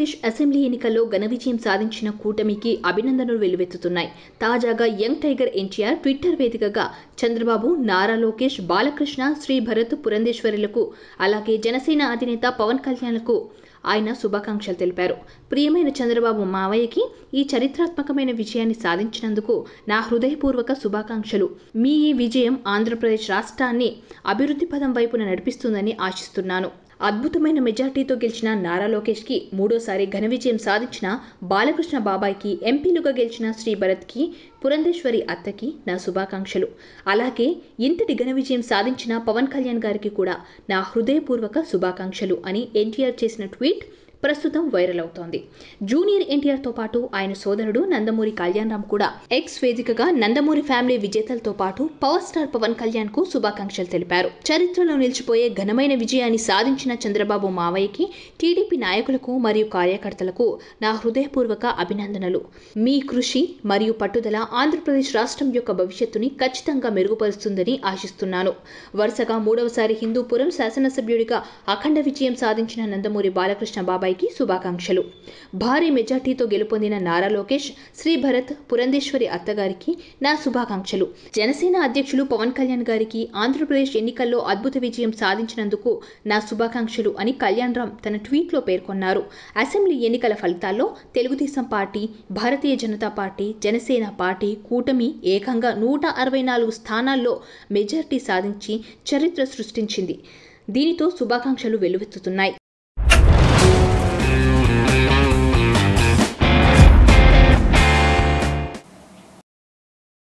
Andhra Pradesh assembly ఎన్నికల్లో ఘన విజయం సాధించిన కూటమికి అభినందనలు వెల్లువెత్తుతున్నాయి. తాజాగా యంగ్ టైగర్ ఎన్టీఆర్ ట్విట్టర్ వేదికగా చంద్రబాబు, నారా లోకేష్, బాలకృష్ణ, శ్రీ భరత్ పురంధేశ్వరులకు, అలాగే జనసేన అధినేత పవన్ కళ్యాణ్లకు ఆయన శుభాకాంక్షలు తెలిపారు. ప్రియమైన చంద్రబాబు మావయ్యకి ఈ చరిత్రాత్మకమైన విజయాన్ని సాధించినందుకు నా హృదయపూర్వక శుభాకాంక్షలు. మీ ఈ విజయం ఆంధ్రప్రదేశ్ రాష్ట్రాన్ని అభివృద్ధి పదం వైపున నడిపిస్తుందని ఆశిస్తున్నాను. అద్భుతమైన మెజార్టీతో గెలిచిన నారా లోకేష్కి, మూడోసారి ఘన విజయం సాధించిన బాలకృష్ణ బాబాయ్కి, ఎంపీలుగా గెలిచిన శ్రీ భరత్కి, పురంధేశ్వరి అత్తకి నా శుభాకాంక్షలు. అలాగే ఇంతటి ఘన విజయం సాధించిన పవన్ కళ్యాణ్ గారికి కూడా నా హృదయపూర్వక శుభాకాంక్షలు అని ఎన్టీఆర్ చేసిన ట్వీట్ ప్రస్తుతం వైరల్ అవుతోంది. జూనియర్ ఎన్టీఆర్తో పాటు ఆయన సోదరుడు నందమూరి కళ్యాణ్ రామ్ కూడా ఎక్స్ వేదికగా నందమూరి ఫ్యామిలీ విజేతలతో పాటు పవర్ స్టార్ పవన్ కళ్యాణ్ కు శుభాకాంక్షలు తెలిపారు. చరిత్రలో నిలిచిపోయే ఘనమైన విజయాన్ని సాధించిన చంద్రబాబు మావయ్యకి, టీడీపీ నాయకులకు మరియు కార్యకర్తలకు నా హృదయపూర్వక అభినందనలు. మీ కృషి మరియు పట్టుదల ఆంధ్రప్రదేశ్ రాష్ట్రం యొక్క భవిష్యత్తుని ఖచ్చితంగా మెరుగుపరుస్తుందని ఆశిస్తున్నాను. వరుసగా మూడవసారి హిందూపురం శాసనసభ్యుడిగా అఖండ విజయం సాధించిన నందమూరి బాలకృష్ణ బాబాయ్ శుభాకాంక్షలు. భారీ మెజార్టీతో గెలుపొందిన నారా లోకేష్, శ్రీ భరత్, పురంధేశ్వరి అత్తగారికి నా శుభాకాంక్షలు. జనసేన అధ్యక్షులు పవన్ కళ్యాణ్ గారికి ఆంధ్రప్రదేశ్ ఎన్నికల్లో అద్భుత విజయం సాధించినందుకు నా శుభాకాంక్షలు అని కళ్యాణ్ రామ్ తన ట్వీట్లో పేర్కొన్నారు. అసెంబ్లీ ఎన్నికల ఫలితాల్లో Telugu Desam party, Bharatiya Janata party, Janasena party కూటమి ఏకంగా 164 స్థానాల్లో మెజార్టీ సాధించి చరిత్ర సృష్టించింది. దీనితో శుభాకాంక్షలు వెల్లువెత్తుతున్నాయి.